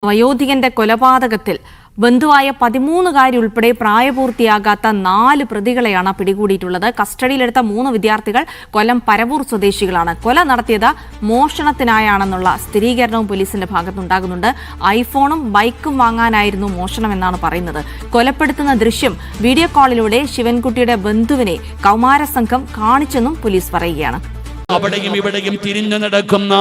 വയോധികന്റെ കൊലപാതകത്തിൽ ബന്ധുവായ 13കാരി ഉൾപ്പെടെ പ്രായപൂർത്തിയാകാത്ത 4 പ്രതികളെയാണ് പിടികൂടിയിട്ടുള്ളത്. കസ്റ്റഡിയിലെടുത്ത 3 വിദ്യാർത്ഥികൾ കൊല്ലം പരവൂർ സ്വദേശികളാണ്. കൊല നടത്തിയത് മോഷണത്തിനായാണെന്നുള്ള സ്ഥിരീകരണവും പോലീസിന്റെ ഭാഗത്തുണ്ടാകുന്നുണ്ട്. ഐഫോണും ബൈക്കും വാങ്ങാനായിരുന്നു മോഷണമെന്നാണ് പറയുന്നത്. കൊലപ്പെടുത്തുന്ന ദൃശ്യം വീഡിയോ കോളിലൂടെ ശിവൻകുട്ടിയുടെ ബന്ധുവിനെ കൗമാര സംഘം കാണിച്ചെന്നും പോലീസ് പറയുകയാണ്. അവിടെയും ഇവിടെയും തിരിഞ്ഞു നടക്കുന്ന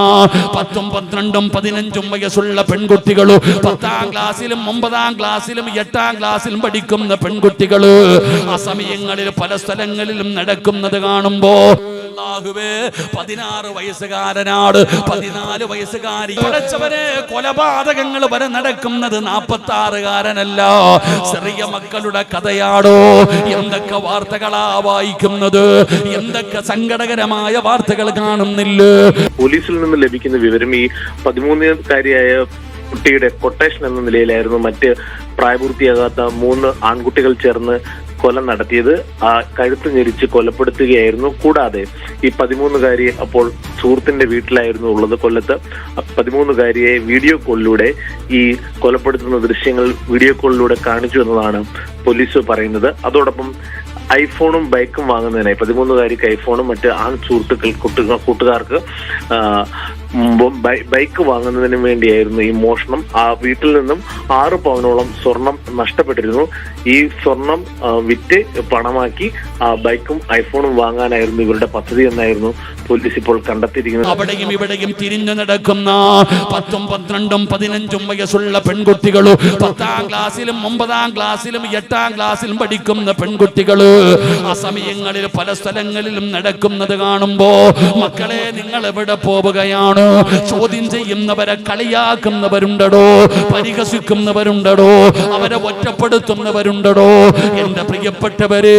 10, 12, 15 വയസ്സുള്ള പെൺകുട്ടികളും 10ാം ക്ലാസ്സിലും 9ാം ക്ലാസ്സിലും 8ാം ക്ലാസ്സിലും പഠിക്കുന്ന പെൺകുട്ടികള് ആ സമയങ്ങളിൽ പല സ്ഥലങ്ങളിലും നടക്കുന്നത് കാണുമ്പോ 16 വയസ്സുകാരനാട് 14 വയസ്സുകാരി പഠിച്ചവരെ കൊലപാതകങ്ങൾ വരെ നടക്കുന്നത് 46കാരനല്ല. ചെറിയ മക്കളുടെ കഥയാടോ. എന്തൊക്കെ വാർത്തകളാ വായിക്കുന്നത്, എന്തൊക്കെ സങ്കടകരമായ വാർത്തകൾ കാണുന്നില്ല. പോലീസിൽ നിന്ന് ലഭിക്കുന്ന വിവരം ഈ 13കാരിയായ കുട്ടിയുടെ കൊട്ടേഷൻ എന്ന നിലയിലായിരുന്നു മറ്റ് പ്രായപൂർത്തിയാകാത്ത 3 ആൺകുട്ടികൾ ചേർന്ന് കൊല നടത്തിയത്. ആ കഴുത്ത് ഞെരിച്ച് കൊലപ്പെടുത്തുകയായിരുന്നു. കൂടാതെ ഈ 13കാരി അപ്പോൾ സുഹൃത്തിന്റെ വീട്ടിലായിരുന്നു ഉള്ളത് കൊല്ലത്ത്. 13കാരിയെ വീഡിയോ കോളിലൂടെ ഈ കൊലപ്പെടുത്തുന്ന ദൃശ്യങ്ങൾ വീഡിയോ കോളിലൂടെ കാണിച്ചു എന്നതാണ് പോലീസ് പറയുന്നത്. അതോടൊപ്പം ഐഫോണും ബൈക്കും വാങ്ങുന്നതിനായി 13കാരിക്ക് ഐഫോണും മറ്റ് ആൺ കൂട്ടുകാർക്ക് ബൈക്ക് വാങ്ങുന്നതിന് വേണ്ടിയായിരുന്നു ഈ മോഷണം. ആ വീട്ടിൽ നിന്നും 6 പവനോളം സ്വർണം നഷ്ടപ്പെട്ടിരുന്നു. ഈ സ്വർണം വിറ്റ് പണമാക്കി ബൈക്കും ഐഫോണും വാങ്ങാനായിരുന്നു ഇവരുടെ പദ്ധതി എന്നായിരുന്നു പോലീസ് ഇപ്പോൾ കണ്ടെത്തിയിരിക്കുന്നത്. അവിടെയും ഇവിടെയും തിരിഞ്ഞു നടക്കുന്ന 10, 12, 15 വയസ്സുള്ള പെൺകുട്ടികളും 10ാം ക്ലാസ്സിലും 9ാം ക്ലാസ്സിലും 8ാം ക്ലാസ്സിലും പഠിക്കുന്ന പെൺകുട്ടികള് ആ സമയങ്ങളിൽ പല സ്ഥലങ്ങളിലും നടക്കുന്നത് കാണുമ്പോ മക്കളെ നിങ്ങൾ എവിടെ പോവുകയാണ്? ചോദ്യം ചെയ്യുന്നവരെ കളിയാക്കുന്നവരുണ്ടോ, പരിഹസിക്കുന്നവരുണ്ടോ, അവരെ ഒറ്റപ്പെടുത്തുന്നവരുണ്ടോ? എന്റെ പ്രിയപ്പെട്ടവരെ,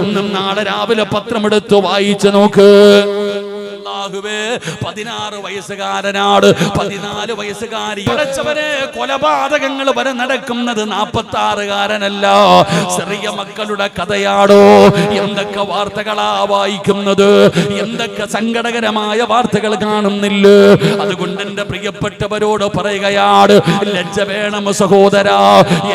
ഇന്നും നാളെ രാവിലെ പത്രമെടുത്ത് വായിച്ചു നോക്ക്. 16 വയസ്സുകാരനാട് 14 വയസ്സുകാരി പഠിച്ചവരെ കൊലപാതകങ്ങൾ വരെ നടക്കുന്നത് 46കാരനല്ല. ചെറിയ മക്കളുടെ കഥയാടോ. എന്തൊക്കെ വാർത്തകളാ വായിക്കുന്നത്, എന്തൊക്കെ സങ്കടകരമായ വാർത്തകൾ കാണുന്നില്ല. അതുകൊണ്ട് എന്റെ പ്രിയപ്പെട്ടവരോട് പറയുകയാണ്, ലജ്ജ വേണം സഹോദരാ.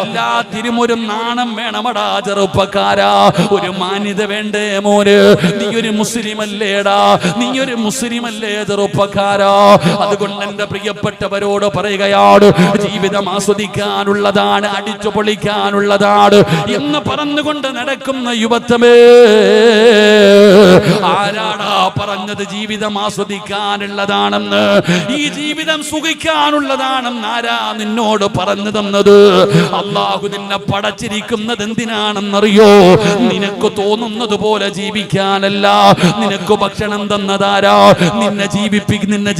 എല്ലാത്തിനും ഒരു നാണം വേണമടാ ചെറുപ്പക്കാരാ. ഒരു മാന്യത വേണ്ടേ മോന്? നീ ഒരു മുസ്ലിം അല്ലേടാ, നീ ഒരു മുസ്ലിമല്ലേ ചെറുപ്പക്കാരാ? അതുകൊണ്ട് എന്റെ പ്രിയപ്പെട്ടവരോട് പറയുകയാണ്, ജീവിതം ആസ്വദിക്കാനുള്ളതാണ്, അടിച്ചു പൊളിക്കാനുള്ളതാണ് എന്ന് പറഞ്ഞുകൊണ്ട് നടക്കുന്ന യുവത്വമേ, ആരാടാ പറഞ്ഞത് ജീവിതം ആസ്വദിക്കാനുള്ളതാണെന്ന്? ഈ ജീവിതം സുഖിക്കാനുള്ളതാണെന്ന് ആരാ നിന്നോട് പറഞ്ഞു തന്നത്? അല്ലാഹു നിന്നെ പടച്ചിരിക്കുന്നത് എന്തിനാണെന്നറിയോ? നിനക്ക് തോന്നുന്നത് പോലെ ജീവിക്കാനല്ല. നിനക്ക് ഭക്ഷണം തന്നതാരാ? നിന്നെ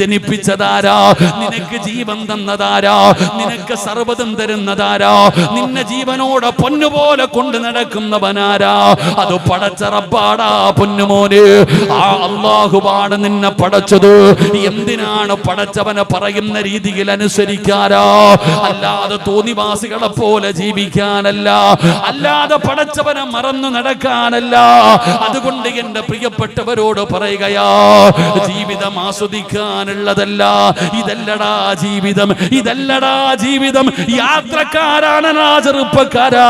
ജനിപ്പിച്ചതാരാ? നിനക്ക് ജീവൻ തന്നതാരാ? നിനക്ക് സർവ്വതും തരുന്നതാരാ? നിന്നെ ജീവനോടെ പൊന്നുപോലെ കൊണ്ട് നടക്കുന്നവനാരാ? അത് പടച്ച റബ്ബാടാ പൊന്നുമോന്. ആ അല്ലാഹുവാണ് നിന്നെ പടച്ചത്. എന്തിനാണ് പടച്ചവനെ പറയുന്ന രീതിയിൽ അനുസരിക്കാരാ? അല്ലാതെ തോന്നിവാസികളെ പോലെ ജീവിക്കാനല്ല, അല്ലാതെ പടച്ചവനെ മറന്നു നടക്കാനല്ല. അതുകൊണ്ട് എന്റെ പ്രിയപ്പെട്ടവരോട് പറയുകയാ, ജീവിതം ആസ്വദിക്കാനുള്ളതല്ല. ഇതല്ലടാ ജീവിതം, ഇതല്ലടാ ജീവിതം. യാത്രക്കാരാണ് ചെറുപ്പക്കാരാ.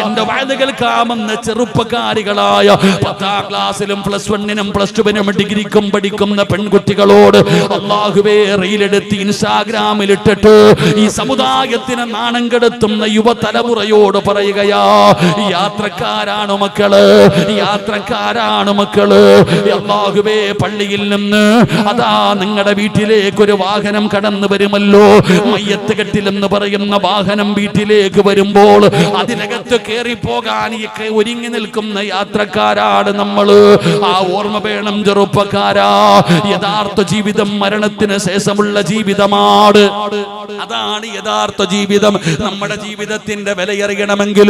എന്റെ വയത് കേൾക്കാമെന്ന ചെറുപ്പക്കാരികളായ 10ാം ക്ലാസ്സിലും +1നും +2നും ഡിഗ്രിക്കും പഠിക്കുന്ന പെൺകുട്ടികളോട് അല്ലാഹുവേ റീലെടുത്ത് ഇൻസ്റ്റാഗ്രാമിൽ ഇട്ടിട്ട് ഈ സമുദായത്തിന് നാണം കെടുത്തുന്ന യുവതലമുറയോട് പറയുകയാ, യാത്രക്കാരാണ് മക്കള്, യാത്രക്കാരാണ് മക്കള്. അല്ലാഹുവേ പള്ളിയിൽ നിന്ന് അതാ നിങ്ങളുടെ വീട്ടിലേക്ക് ഒരു വാഹനം കടന്നു വരുമല്ലോ. മയ്യത്ത് കെട്ടിലെന്ന് പറയുന്ന വാഹനം വീട്ടിലേക്ക് വരുമ്പോൾ അതിനകത്ത് കയറിപ്പോകാൻ ഒരുങ്ങി നിൽക്കുന്ന യാത്രക്കാരാണ് നമ്മള്. ആ ഓർമ്മ വേണം ചെറുപ്പക്കാരാ. യഥാർത്ഥ ജീവിതം മരണത്തിന് ശേഷമുള്ള ജീവിതമാണ്. അതാണ് യഥാർത്ഥ ജീവിതം. നമ്മുടെ ജീവിതത്തിന്റെ വിലയറിയണമെങ്കിൽ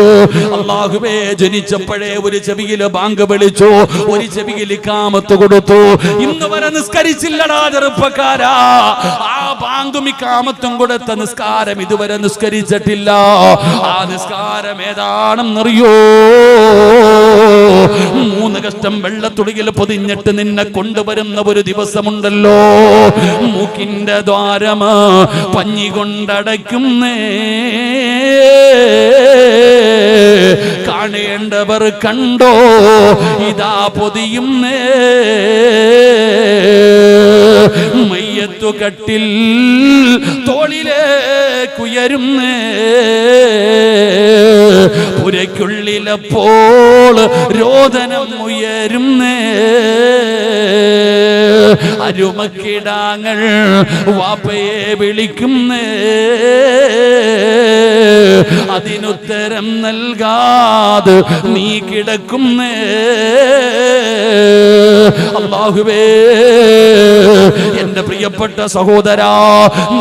അല്ലാഹുവേ ജനിച്ചപ്പോഴേ ഒരു ചെവിയിൽ ബാങ്ക് വിളിച്ചു, ഒരു ചെവിയിൽ ഇഖാമത്ത് കൊടുത്തു. ഇന്ന് ഇതുവരെ നിസ്കരിച്ചില്ലടാ ചെറുപ്പക്കാരാ. ആ ബാങ്കും ഇഖാമത്തും കൊടുത്ത നിസ്കാരം ഇതുവരെ നിസ്കരിച്ചിട്ടില്ല. ആ നിസ്കാരം ഏതാണെന്നറിയോ? 3 കഷ്ടം വെള്ളത്തുള്ളിയിൽ പൊതിഞ്ഞിട്ട് നിന്നെ കൊണ്ടുവരുന്ന ഒരു ദിവസമുണ്ടല്ലോ. മൂക്കിന്റെ ദ്വാരം പഞ്ഞി കൊണ്ടടയ്ക്കുന്നേ, കാണേണ്ടവർ കണ്ടോ ഇതാ പൊതിയുന്നേ. മയ്യത്തു കട്ടിൽ തോളിലേക്കുയരുന്നേ, പുരയ്ക്കുള്ളിലപ്പോൾ രോദനം ഉയരുന്നേ. അരുമക്കിടാങ്ങൾ വാപ്പയെ വിളിക്കുന്നേ, അതിനുത്തരം നൽകാതെ നീ കിടക്കുന്നേ. അല്ലാഹുവേ, എന്റെ പ്രിയപ്പെട്ട സഹോദരാ,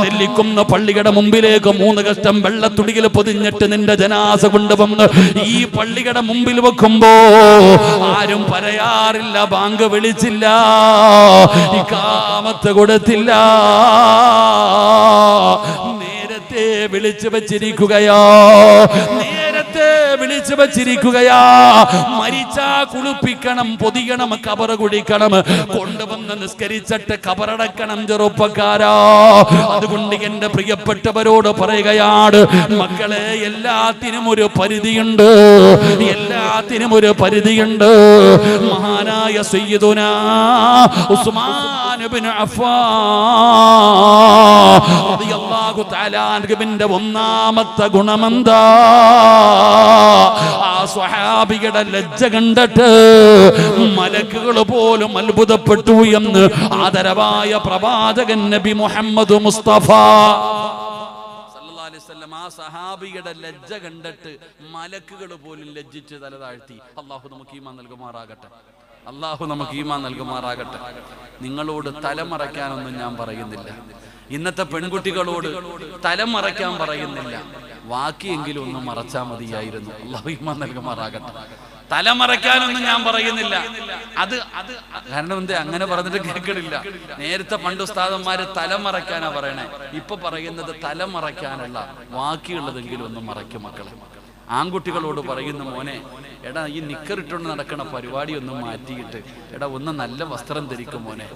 നെല്ലിക്കുന്ന പള്ളിയുടെ മുമ്പിലേക്ക് 3 കഷ്ടം വെള്ളത്തുടിയിൽ പൊതിഞ്ഞിട്ട് നിന്റെ ജനാസ കൊണ്ടുവന്ന് ഈ പള്ളിയുടെ മുമ്പിൽ വെക്കുമ്പോ ആരും പറയാറില്ല, ബാങ്ക് വിളിച്ചില്ല, ഇഖാമത്ത് കൊടുത്തില്ല. നേരത്തെ വിളിച്ചു വച്ചിരിക്കുകയാ, നേരത്തെ വിളിച്ചു വച്ചിരിക്കുകയാ. മരിച്ചാ കുളിപ്പിക്കണം, പൊതിയണം, കബറ് കുടിക്കണം, കൊണ്ടുവന്ന് നിസ്കരിച്ചിട്ട് കബറടക്കണം ചെറുപ്പക്കാരാ. അതുകൊണ്ട് എന്റെ പ്രിയപ്പെട്ടവരോട് പറയുകയാണ്, മക്കളെ, എല്ലാത്തിനും ഒരു പരിധിയുണ്ട്, എല്ലാത്തിനും ഒരു പരിധിയുണ്ട്. മഹാനായ സയ്യിദുനാ ഉസ്മാൻ ഇബ്നു അഫ്ഫാൻ റളിയല്ലാഹു തആല അൻഹുവിന്റെ ഒന്നാമത്തെ ഗുണമെന്താ? ആ സ്വഹാബിയുടെ ലജ്ജ കണ്ടിട്ട് മലക്കുകൾ പോലും അത്ഭുതപ്പെട്ടു എന്ന് ആദരവായ പ്രവാചകൻ നബി മുഹമ്മദ് മുസ്തഫ സല്ലല്ലാഹു അലൈഹി വസല്ലം ആ സഹാബിയുടെ ലജ്ജ കണ്ടിട്ട് മലക്കുകൾ പോലും ലജ്ജിച്ച് തല താഴ്ത്തി. അല്ലാഹു നമുക്ക് ഈമാൻ നൽകുമാറാകട്ടെ, അല്ലാഹു നമുക്ക് ഈമാൻ നൽകുമാറാകട്ടെ. നിങ്ങളോട് തലമറയ്ക്കാനൊന്നും ഞാൻ പറയുന്നില്ല, ഇന്നത്തെ പെൺകുട്ടികളോട് തലമറയ്ക്കാൻ പറയുന്നില്ല, വാക്കിയെങ്കിലും ഒന്ന് മറച്ചാൽ മതിയായിരുന്നു. അല്ലാഹു ഈമാൻ നൽകുമാറാകട്ടെ. തലമറയ്ക്കാനൊന്നും ഞാൻ പറയുന്നില്ല. അത് കാരണം എന്തേ അങ്ങനെ പറഞ്ഞിട്ട് കേൾക്കണില്ല. നേരത്തെ പണ്ട് ഉസ്താദന്മാര് തലമറയ്ക്കാനാ പറയണേ, ഇപ്പൊ പറയുന്നത് തലമറയ്ക്കാനല്ല, ബാക്കിയുള്ളതെങ്കിലും ഒന്ന് മറയ്ക്കും മക്കളെ. ആൺകുട്ടികളോട് പറയുന്ന, മോനെ, എടാ ഈ നിക്കറിട്ടുകൊണ്ട് നടക്കണ പരിപാടി ഒന്ന് മാറ്റിയിട്ട് എടാ ഒന്ന് നല്ല വസ്ത്രം ധരിക്കും മോനെ,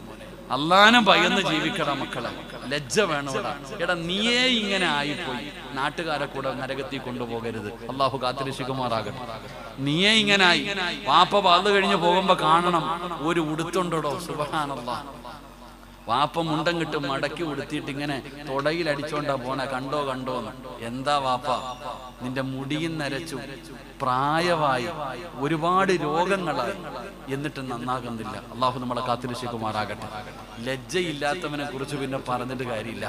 അള്ളാനെ ഭയന്ന് ജീവിക്കണം മക്കളെ, ലജ്ജ വേണോടാ. എടാ നീയേ ഇങ്ങനെ ആയിപ്പോയി, നാട്ടുകാരെ കൂടെ നരകത്തിൽ കൊണ്ടുപോകരുത്. അള്ളാഹു കാത്തിരക്ഷിക്കുമാറാകട്ടെ. നീയേ ഇങ്ങനായി, വാപ്പ വാത് കഴിഞ്ഞ് പോകുമ്പോ കാണണം ഒരു ഉടുത്തുണ്ടോ. സുബ്ഹാനല്ലാഹ്, വാപ്പ മുണ്ടം കിട്ടും മടക്കി ഉടുത്തിട്ട് ഇങ്ങനെ തൊടയിൽ അടിച്ചോണ്ടാ പോണെ, കണ്ടോ കണ്ടോന്ന്. എന്താ വാപ്പ, നിന്റെ മുടിയും നരച്ചു, പ്രായമായി, ഒരുപാട് രോഗങ്ങളായി, എന്നിട്ട് നന്നാകുന്നില്ല. അള്ളാഹു നമ്മളെ കാത്തിരക്ഷിക്കുമാറാകട്ടെ. ലജ്ജയില്ലാത്തവനെ കുറിച്ച് പിന്നെ പറഞ്ഞിട്ട് കാര്യമില്ല,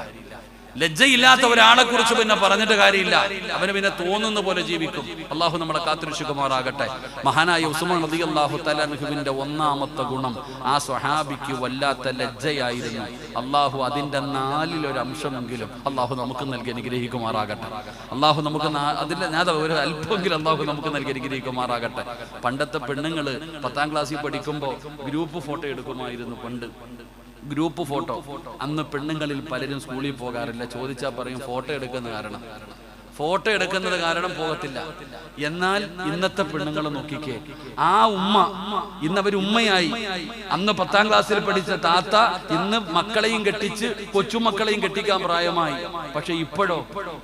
ലജ്ജയില്ലാത്ത ഒരാളെ കുറിച്ച് പിന്നെ പറഞ്ഞിട്ട് കാര്യമില്ല, അവന് പിന്നെ തോന്നുന്ന പോലെ ജീവിക്കും. അള്ളാഹു നമ്മളെ കാത്തിരക്ഷിക്കുമാറാകട്ടെ. മഹാനായ ഉസ്മാൻ റളിയല്ലാഹു തആല അൻഹുവിന്റെ ഒന്നാമത്തെ ഗുണം, ആ സ്വഹാബിക്ക് വല്ലാത്ത ലജ്ജയായിരുന്നു. അള്ളാഹു അതിന്റെ 4-1 അംശമെങ്കിലും അള്ളാഹു നമുക്ക് നൽകി അനുഗ്രഹിക്കുമാറാകട്ടെ. അള്ളാഹു നമുക്ക് അതിന്റെ ഒരു അല്പമെങ്കിലും അള്ളാഹു നമുക്ക് നൽകി അനുഗ്രഹിക്കുമാറാകട്ടെ. പണ്ടത്തെ പെണ്ണുങ്ങള് 10ാം ക്ലാസ്സിൽ പഠിക്കുമ്പോ ഗ്രൂപ്പ് ഫോട്ടോ എടുക്കുമായിരുന്നു. പണ്ട് ഗ്രൂപ്പ് ഫോട്ടോ. അന്ന് പെണ്ണുങ്ങളിൽ പലരും സ്കൂളിൽ പോകാറില്ല. ചോദിച്ചാൽ പറയും ഫോട്ടോ എടുക്കുന്നത് കാരണം പോകത്തില്ല. എന്നാൽ ഇന്നത്തെ പെണ്ണുങ്ങൾ നോക്കിക്കേ, ആ ഉമ്മ ഇന്നവർ ഉമ്മയായി. അന്ന് 10ാം ക്ലാസ്സിൽ പഠിച്ച താത്ത ഇന്ന് മക്കളെയും കെട്ടിച്ച് കൊച്ചുമക്കളെയും കെട്ടിക്കാൻ പ്രായമായി. പക്ഷെ ഇപ്പോഴോ,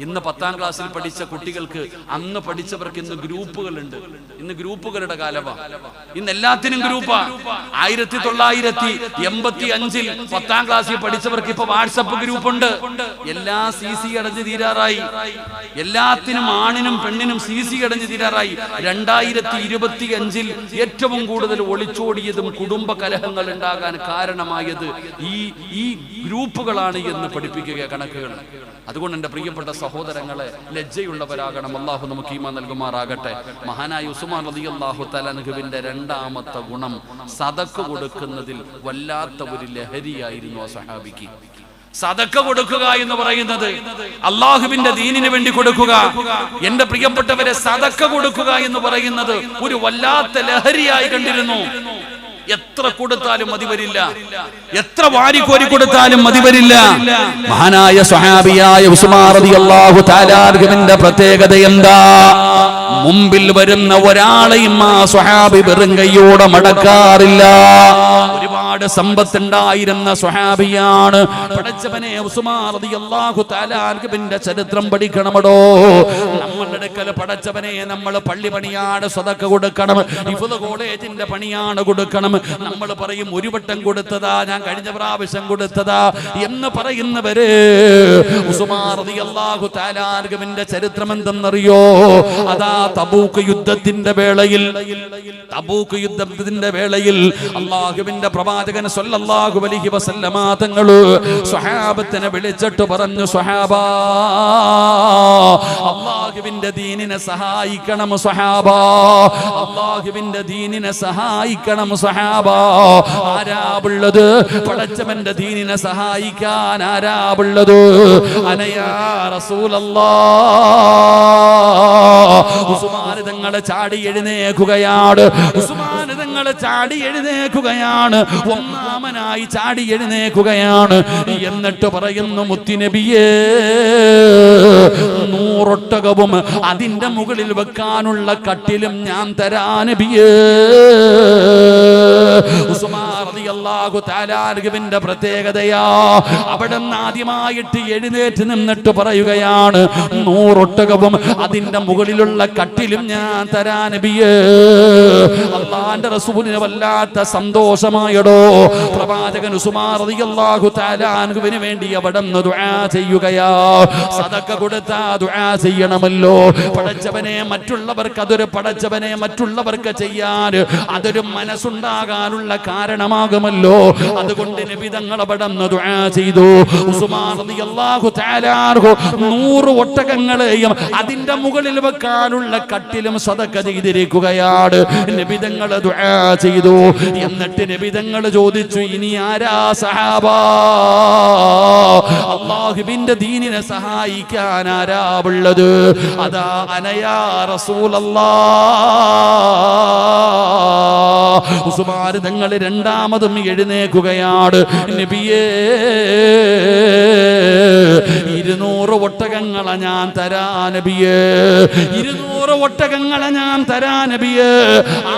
ഇന്ന് 10ാം ക്ലാസ്സിൽ പഠിച്ച കുട്ടികൾക്ക് അന്ന് പഠിച്ചവർക്ക് ഇന്ന് ഗ്രൂപ്പുകളുണ്ട്. ഇന്ന് ഗ്രൂപ്പുകളുടെ കാലമാണ്. ഇന്ന് എല്ലാത്തിനും ഗ്രൂപ്പാ. 1985 10ാം ക്ലാസ്സിൽ പഠിച്ചവർക്ക് ഇപ്പൊ വാട്സപ്പ് ഗ്രൂപ്പുണ്ട്. എല്ലാ CC അടഞ്ഞ് തീരാറായി. എല്ലാത്തിനും ആണിനും പെണ്ണിനും CC അടഞ്ഞ് തീരാറായി. 2025 ഏറ്റവും കൂടുതൽ ഒളിച്ചോടിയതും കുടുംബ കലഹങ്ങൾ ഉണ്ടാകാൻ കാരണമായത് ഈ ഗ്രൂപ്പുകളാണ് എന്ന് പഠിപ്പിക്കുക കണക്കുകൾ. അതുകൊണ്ട് എൻ്റെ പ്രിയപ്പെട്ട സഹോദരങ്ങളെ, ലജ്ജയുള്ളവരാകണം. അള്ളാഹു നമുക്ക് ഈമാൻ നൽകുമാറാകട്ടെ. മഹാനായ ഉസ്മാൻ റളിയല്ലാഹു തആല അൻഹുവിന്റെ 2ാമത്തെ ഗുണം, സദഖ കൊടുക്കുന്നതിൽ വല്ലാത്ത ഒരു ലഹരിയായിരുന്നു ആ സഹാബിക്ക്. സദഖ കൊടുക്കുക എന്ന് പറയുന്നത് അള്ളാഹുവിന്റെ ദീനിന് വേണ്ടി കൊടുക്കുക. എന്റെ പ്രിയപ്പെട്ടവരെ, സദഖ കൊടുക്കുക എന്ന് പറയുന്നത് ഒരു വല്ലാത്ത ലഹരിയായി കണ്ടിരുന്നു. എത്ര കൊടുത്താലും മതി വരില്ല, എത്ര വാരിക്കോരി കൊടുത്താലും മതി വരില്ല. മഹാനായ സ്വഹാബിയായ ഉസ്മാൻ റളിയല്ലാഹു തആല അൻഹുവിന്റെ പ്രത്യേകത എന്താ? മുമ്പിൽ വരുന്ന ഒരാളെയും ആ സ്വഹാബി വെറും കൈയോടെ മടക്കാറില്ല. ഒരുപാട് സമ്പത്തുണ്ടായിരുന്ന സ്വഹാബിയാണ്. പടച്ചവനെ, ഉസ്മാൻ റളിയല്ലാഹു തആല അൻഹുവിന്റെ ചരിത്രം പഠിക്കണമടോ. നമ്മളുടെ അടുക്കൽ പടച്ചവനെ നമ്മൾ പള്ളി പണിയാണ് സദഖ കൊടുക്കണം, ഹിഫ്ള് കോളേജിന്റെ പണിയാണ് കൊടുക്കണം. നമ്മൾ പറയും ഒരു വട്ടം കൊടുത്തതാ, ഞാൻ കഴിഞ്ഞ പ്രാവശ്യം കൊടുത്തതാ എന്ന് പറയുന്നവര് ഉസ്മാൻ റളിയല്ലാഹു തആല അൻഹുവിന്റെ ചരിത്രം എന്തെന്നറിയോ? അതാ തബൂക്ക് യുദ്ധത്തിന്റെ വേളയിൽ അല്ലാഹുവിന്റെ പ്രവാചകൻ സ്വല്ലല്ലാഹു അലൈഹി വസല്ലമ തങ്ങൾ സ്വഹാബത്തിനെ വിളിച്ചിട്ട് പറഞ്ഞു, സ്വഹാബാ, അല്ലാഹുവിന്റെ ദീനിനെ സഹായിക്കണം സ്വഹാബാ, അല്ലാഹുവിന്റെ ദീനിനെ സഹായിക്കണം സ്വഹാബാ. ആരാവുള്ളത്? പടച്ചവന്റെ ദീനിനെ സഹായിക്കാൻ ആരാവുള്ളത്? അനയാ റസൂലല്ലാഹ്. ഉസ്മാൻ തങ്ങൾ ചാടി എഴുന്നേൽക്കുകയാണ്. ഒന്നാമനായി ചാടി എഴുന്നേൽക്കുകയാണ്. എന്നിട്ട് പറയുന്നു, മുത്തുനബിയേ, 100 ഒട്ടകവും അതിന്റെ മുകളിൽ വെക്കാനുള്ള കട്ടിലും ഞാൻ തരാ നബിയേ. ഉസ്മാൻ റളിയല്ലാഹു തആല അൻഹുവിന്റെ പ്രത്യേകതയാ. അവിടുന്ന് ആദ്യമായിട്ട് എഴുന്നേറ്റ് നിന്നിട്ട് പറയുകയാണ്, 100 ഒട്ടകവും അതിന്റെ മുകളിലുള്ള കട്ടിലും ഞാൻ തരാ നബിയേ. അല്ലാഹുവിന്റെ റസൂലിന് വല്ലാത്ത സന്തോഷമായടോ. പ്രവാചകൻ ഉസ്മാൻ റളിയല്ലാഹു തആല അൻഹുവിന് വേണ്ടി അവിടുന്ന് ദുആ ചെയ്യുകയാ. സദഖ കൊടുത്താ ദുആ ചെയ്യണമല്ലോ. മറ്റുള്ളവർക്ക് ചെയ്യാൻ അതൊരു മനസ്സുണ്ടാകാനുള്ള കാരണമാകുമല്ലോ. അതുകൊണ്ട് നബി തങ്ങൾ അവിടുന്ന് ദുആ ചെയ്തു. ഉസ്മാൻ റളിയല്ലാഹു തആല അൻഹു 100 ഒട്ടകങ്ങളെയും അതിന്റെ മുകളിൽ വെക്കാനുള്ള കട്ടിലും സദഖ ചെയ്തിരിക്കുകയാണ്. നബി തങ്ങൾ ദുആ ചെയ്തു. എന്നിട്ട് നബി തങ്ങൾ ചോദിച്ചു, ഇനി ആരാ സഹാബാ? അല്ലാഹുവിന്റെ ദീനിനെ സഹായിക്കാൻ ആരാ ഉള്ളത്? അതാ അനയാ റസൂലല്ലാഹ്. ഉസ്മാൻ തങ്ങൾ രണ്ടാമതും എഴുന്നേൽക്കുകയാണ്. നബിയേ, 200 ഒട്ടകങ്ങളെ ഞാൻ തരാ നബിയേ, 200 ഒട്ടകങ്ങളെ ഞാൻ തരാ നബിയേ.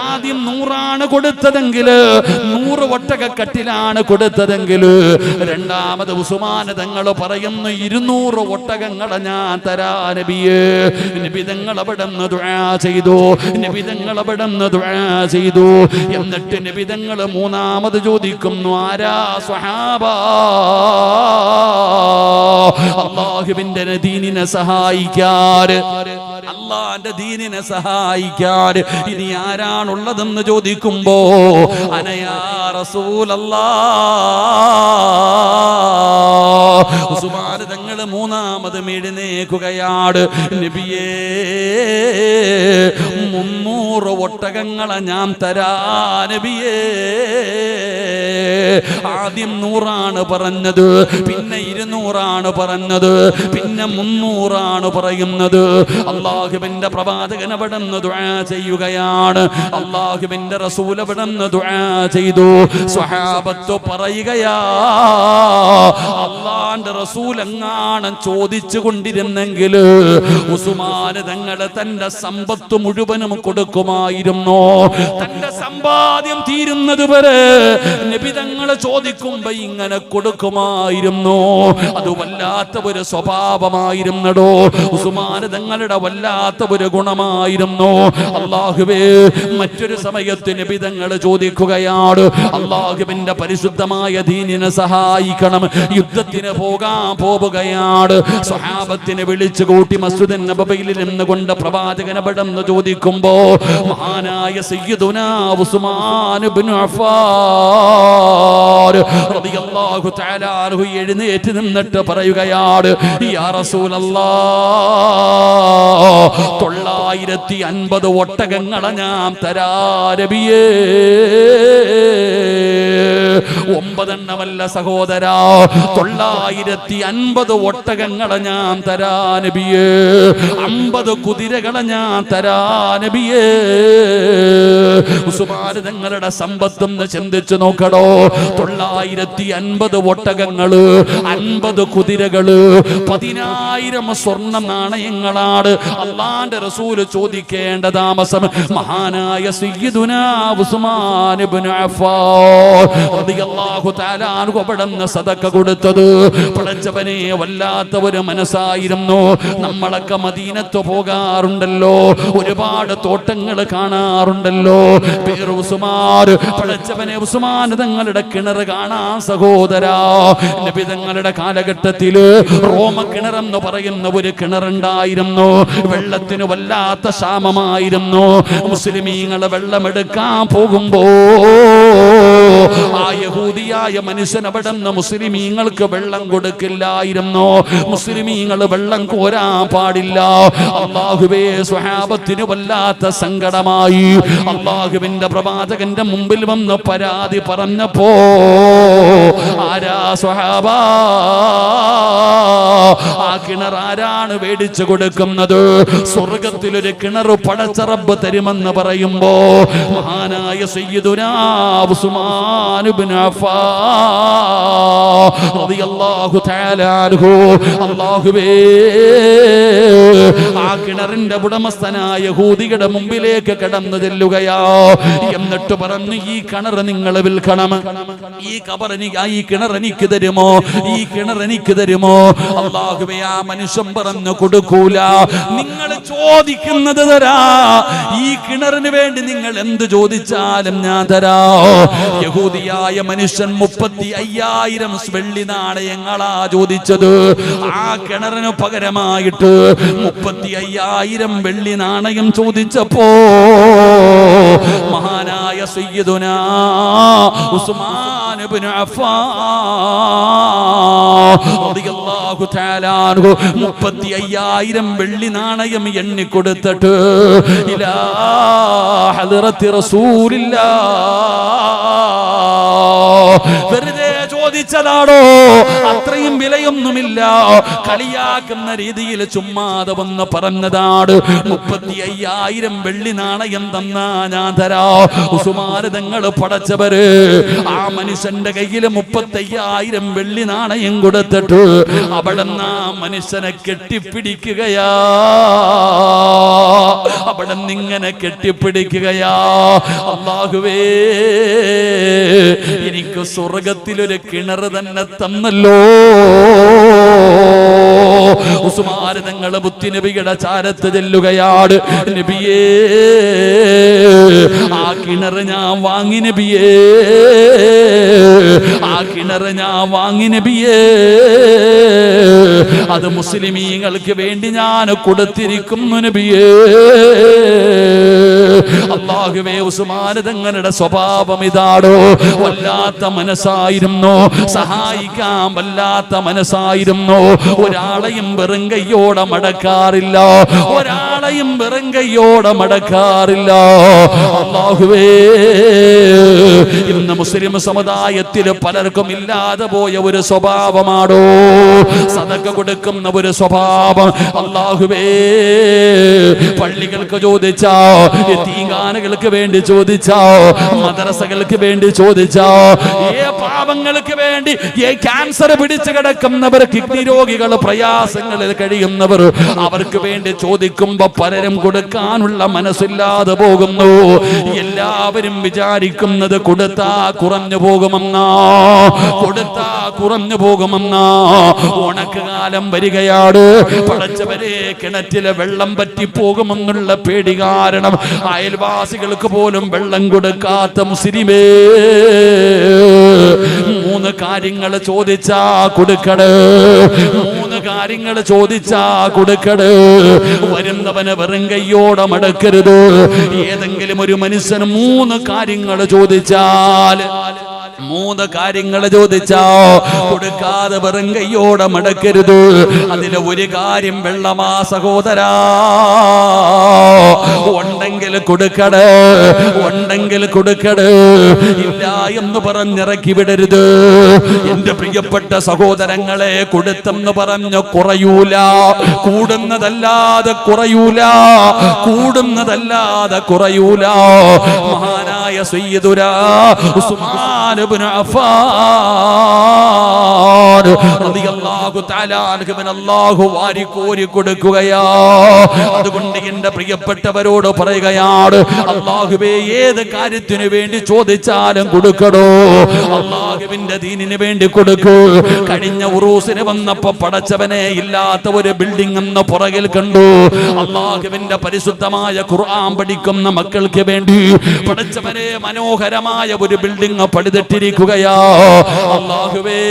ആദ്യം 100 കൊടുത്തതെങ്കിൽ, 100 ഒട്ടകക്കട്ടിലാണ് കൊടുത്തതെങ്കിൽ, രണ്ടാമത് ഉസ്മാൻ തങ്ങൾ പറയുന്നു, 200 ഒട്ടകങ്ങളെ ഞാൻ തരാ നബിയേ. നബി തങ്ങൾ അവിടുന്ന് ദുആ ചെയ്തു. എന്നിട്ട് നബി തങ്ങൾ മൂന്നാമത് ചോദിക്കുന്നു, ആരാ സ്വഹാബാ? അല്ലാഹുവിന്റെ ദീനിനെ സഹായിക്കാൻ, അല്ലാഹുവിന്റെ ദീനിനെ സഹായിക്കാൻ ഇനി ആരാണുള്ളതെന്ന് ചോദിക്കുമ്പോ, അനയാ റസൂലല്ലാഹ്. ഉസ്മാൻ തങ്ങൾ മൂന്നാമത് എഴുന്നേൽക്കുകയാണ്. നബിയേ, 300 ഒട്ടകങ്ങളെ ഞാൻ തരാ നബിയേ. ആദ്യം 100 പറഞ്ഞത്, പിന്നെ 200 പറഞ്ഞത്, പിന്നെ 300 പറയുന്നത്. അല്ലാഹുവിന്റെ പ്രവാചകൻ അവിടുന്ന് ദുആ ചെയ്യുകയാണ്. അല്ലാഹുവിന്റെ റസൂൽ അവിടുന്ന് ദുആ ചെയ്തു. സ്വഹാബത്ത് പറയുകയാ, അല്ലാഹുവിന്റെ റസൂൽ എങ്ങാനും ചോദിച്ചു കൊണ്ടിരുന്നെങ്കിൽ ഉസ്മാൻ തങ്ങൾ തന്റെ സമ്പത്ത് മുഴുവനും കൊടുക്കുമായിരുന്നു. തന്റെ സമ്പാദ്യം തീരുന്നത് വരെ നബി തങ്ങൾ ചോദിക്കുമ്പോ ഇങ്ങനെ കൊടുക്കുമായിരുന്നു. അത് വല്ലാത്ത ഒരു സ്വഭാവമായിരുന്നടോ. ഉസ്മാൻ തങ്ങളുടെ വല്ലാത്ത ഒരു ഗുണമായിരുന്നു. അല്ലാഹുവേ, മറ്റൊരു സമയത്ത് നബി തങ്ങൾ ചോദിക്കുകയാണ്, അല്ലാഹുവിന്റെ പരിശുദ്ധമായ ദീനിനെ സഹായിക്കണം, യുദ്ധത്തിന് പോവുകയാണ്. സ്വഹാബത്തിനെ വിളിച്ചു കൂട്ടി മസ്ജിദുൻ നബവിയിൽ നിന്നുകൊണ്ട് പ്രവാചകൻ അവിടുന്ന് ചോദിക്കുമ്പോ, മഹാനായ സയ്യിദുനാ ഉസ്മാൻ ഇബ്നു അഫ്ഫാൻ റളിയല്ലാഹു തആല അൻഹു എഴുന്നേറ്റ് നിന്നിട്ട് പറയുകയാണ്, യാ റസൂലല്ലാഹ്, 950 ഒട്ടകങ്ങളെ ഞാൻ തരാ നബിയേ. 9 സഹോദരാ, 950 ഒട്ടകങ്ങളെ ഞാൻ തരാ നബിയേ, 50 കുതിരകളെ ഞാൻ തരാ നബിയേ. ഉസ്മാൻ തങ്ങളുടെ സമ്പത്തും ചിന്തിച്ചു നോക്കടോ. 950 ഒട്ടകങ്ങള്, 50 കുതിരകള്, 10,000 സ്വർണ്ണ നാണയങ്ങളാണ് അള്ളാന്റെ റസൂല് ചോദിക്കേണ്ട താമസം. മഹാനായ സയ്യിദുനാ ഉസ്മാൻ ഇബ്നു അഫ്ഫാൻ റളിയല്ലാഹു തആല അൻഹു അവിടുന്ന് സദഖ കൊടുത്തത് പടച്ചവനെ വല്ലാത്ത ഒരു മനസ്സായിരുന്നു. നമ്മളൊക്കെ മദീനത്ത് പോകാറുണ്ടല്ലോ, ഒരുപാട് തോട്ടങ്ങൾ കാണാറുണ്ടല്ലോ. പേര് ഉസ്മാൻ, പടച്ചവനെ ഉസ്മാൻ തങ്ങളുടെ കിണർ കാണാൻ സഹോദരാ. നബി തങ്ങളുടെ കാലഘട്ടത്തില് റോമ കിണറെന്ന് പറയുന്ന ഒരു കിണറുണ്ടായിരുന്നു. വെള്ളത്തിന് വല്ലാത്ത ക്ഷാമമായിരുന്നു. മുസ്ലിമീങ്ങളെ വെള്ളമെടുക്കാൻ പോകുമ്പോ ആ യഹൂദിയായ മനുഷ്യൻ അവിടെ നിന്ന് മുസ്ലിമീങ്ങൾക്ക് വെള്ളം കൊടുക്കില്ലായിരുന്നു. മുസ്ലിമീങ്ങൾ വെള്ളം കോരാൻ പാടില്ല. അല്ലാഹുവേ, സ്വഹാബത്തിന് വല്ലാത്ത സങ്കടമായി. അല്ലാഹുവിന്റെ പ്രവാചകന്റെ മുമ്പിൽ വന്ന് പരാതി പറഞ്ഞപ്പോ ആരാ സ്വഹാബ, ആ കിണർ ആരാണ് മേടിച്ചു കൊടുക്കുന്നത്? സ്വർഗത്തിലൊരു കിണർ പടച്ച റബ്ബ് തരുമെന്ന് പറയുമ്പോ മഹാനായ സയ്യിദുനാ ഉസ്മാൻ ഇബ്നു അഫ്ഫാൻ റളിയല്ലാഹു തആല അൻഹു അല്ലാഹുവേ ആ കിണറിന്റെ ഉടമസ്ഥനായ യഹൂദിയുടെ മുമ്പിലേക്ക് കടന്നു ചെല്ലുകയാ. എന്നിട്ട് പറഞ്ഞു, ഈ കിണർ നിങ്ങൾ വിൽക്കണം, ഈ കിണർ എനിക്ക് തരുമോ, ഈ കിണർ എനിക്ക് തരുമോ? അല്ലാഹുവേ, ആ മനുഷ്യൻ പറഞ്ഞു, കൊടുക്കൂല. നിങ്ങൾ ചോദിക്കുന്നത് തരാ, ഈ കിണറിന് വേണ്ടി നിങ്ങൾ എന്ത് ചോദിച്ചാലും ഞാൻ തരാ. യഹൂദിയായ മനുഷ്യൻ 35,000 വെള്ളി നാണയങ്ങളാ ചോദിച്ചത്. ആ കിണറിന് പകരമായിട്ട് 35,000 വെള്ളി നാണയം ചോദിച്ചപ്പോ മഹാനായ സയ്യിദുനാ ഉസ്മാൻ ഇബ്നു അഫ്ഫാൻ റളിയല്ലാഹു തആല അൻഹു 35,000 വെള്ളി നാണയം എണ്ണി കൊടുത്തിട്ട് ഇലാ ഹദ്റത്തി റസൂലില്ലാഹ് വെറുതെ ചോദിച്ചതാണോ? അത്രയും വിലയൊന്നുമില്ല, കളിയാക്കുന്ന രീതിയിൽ ചുമ്മാതെ വന്ന് പറഞ്ഞതാണ്. 35,000 വെള്ളി നാണയം തന്നാ ഞാൻ തരാ. ഉസ്മാൻ തങ്ങൾ പടച്ചവര് ആ മനുഷ്യന്റെ കയ്യിൽ 35,000 വെള്ളി നാണയം കൊടുത്തിട്ട് അവിടെന്ന് ആ മനുഷ്യനെ കെട്ടിപ്പിടിക്കുകയാ. അവിടെ നിങ്ങനെ കെട്ടിപ്പിടിക്കുകയാ. അല്ലാഹുവേ, എനിക്ക് സ്വർഗത്തിലൊരു കിണർ തന്നെ തന്നല്ലോ. ഉസ്മാൻ തങ്ങൾ മുത്തുനബിയുടെ ചാരത്ത് ചെല്ലുകയാണ്. നബിയേ, ആ കിണർ ഞാൻ വാങ്ങി നബിയേ, ആ കിണർ ഞാൻ വാങ്ങി നബിയേ, അത് മുസ്ലിമീങ്ങൾക്ക് വേണ്ടി ഞാൻ കൊടുത്തിരിക്കുന്നു നബിയേ. അല്ലാഹുവേ, ഉസ്മാൻ തങ്ങളുടെ സ്വഭാവം ഇതാടോ. വല്ലാത്ത മനസ്സായിരുന്നു, സഹായിക്കാൻ വല്ലാത്ത മനസ്സായിരുന്നു. ഒരാളെയും വെറും കയ്യോടെ മടക്കാറില്ല, ഒരാളെയും വെറും കയ്യോടെ മടക്കാറില്ല. അല്ലാഹുവേ, ഇന്ന് മുസ്ലിം സമുദായത്തിൽ പലർക്കും ഇല്ലാതെ പോയ ഒരു സ്വഭാവമാണോ സദഖ കൊടുക്കുന്ന ഒരു സ്വഭാവം. അല്ലാഹുവേ, പള്ളികൾക്ക് ചോദിച്ചോ, തീങ്കാനകൾക്ക് വേണ്ടി ചോദിച്ചോ, മദ്രസകൾക്ക് വേണ്ടി ചോദിച്ചോ, പാവങ്ങൾക്ക് വേണ്ടി, ക്യാൻസർ പിടിച്ചു കിടക്കുന്നവർ, കിഡ്നി രോഗികൾ, പ്രയാസങ്ങളിൽ കഴിയുന്നവർ, അവർക്ക് വേണ്ടി ചോദിക്കുമ്പോ പലരും കൊടുക്കാനുള്ള മനസ്സില്ലാതെ പോകുന്നു. എല്ലാവരും വിചാരിക്കുന്നത് കൊടുത്താ കുറഞ്ഞു പോകുമെന്നാ, കൊടുത്താ കുറഞ്ഞു പോകുമെന്നാ. ഉണക്കുകാലം വരികയാണ്. പടച്ചവരെ, കിണറ്റിലെ വെള്ളം പറ്റിപ്പോകുമെന്നുള്ള പേടി കാരണം അയൽവാസികൾക്ക് പോലും വെള്ളം കൊടുക്കാത്ത മുസ്ലിമേ, 3 കാര്യങ്ങൾ ചോദിച്ചാ കൊടുക്കട്, 3 കാര്യങ്ങൾ ചോദിച്ചാ കൊടുക്കട്. വരുന്നവന് വെറും കയ്യോടെ മടക്കരുത്. ഏതെങ്കിലും ഒരു മനുഷ്യന് 3 കാര്യങ്ങൾ ചോദിച്ചാൽ 3 കാര്യങ്ങൾ ചോദിച്ചാ കൊടുക്കാതെ വെറും കൈയോടെ മടക്കരുത്. അതിലെ ഒരു കാര്യം വെള്ളമാ സഹോദരാ. ഉണ്ടെങ്കിൽ കൊടുക്കട്, ഉണ്ടെങ്കിൽ കൊടുക്കട്, ഇല്ല എന്ന് പറഞ്ഞിറക്കി വിടരുത്. എന്റെ പ്രിയപ്പെട്ട സഹോദരങ്ങളെ, കൊടുത്തെന്ന് പറഞ്ഞു കുറയൂല, കൂടുന്നതല്ലാതെ കുറയൂല, കൂടുന്നതല്ലാതെ കുറയൂല. മഹാനായ സയ്യിദുനാ ഉസ്മാൻ ഇബ്നു അഫ്ഫാൻ റളിയല്ലാഹു തആല അൻഹുവിന് അല്ലാഹു വാരിക്കോരി കൊടുക്കുകയാ. അതുകൊണ്ട് എന്റെ പ്രിയപ്പെട്ടവരോട് പറയുകയാണ്, അല്ലാഹുവേ ഏത് കാര്യത്തിനു വേണ്ടി ചോദിച്ചാലും കൊടുക്കടോ. അല്ലാഹുവിന്റെ ദീനിന് വേണ്ടി കൊടുക്കൂ. കഴിഞ്ഞ ഉറൂസിന് വന്നപ്പോ പടച്ചവനെ ഇല്ലാത്ത ഒരു ബിൽഡിംഗ് എന്ന് പുറകിൽ കണ്ടു. അല്ലാഹുവിന്റെ പരിശുദ്ധമായ ഖുർആൻ പഠിക്കുന്ന മക്കൾക്ക് വേണ്ടി പടച്ചവനെ മനോഹരമായ ഒരു ബിൽഡിംഗ് പണിതിട്ടിരിക്കുകയാ. അല്ലാഹുവേ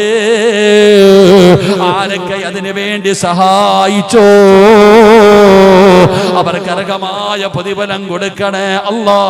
ആരൊക്കെ അതിനു വേണ്ടി സഹായിച്ചോ അവർക്ക് അർഹമായ പ്രതിഫലം കൊടുക്കണേ അല്ലാഹ്.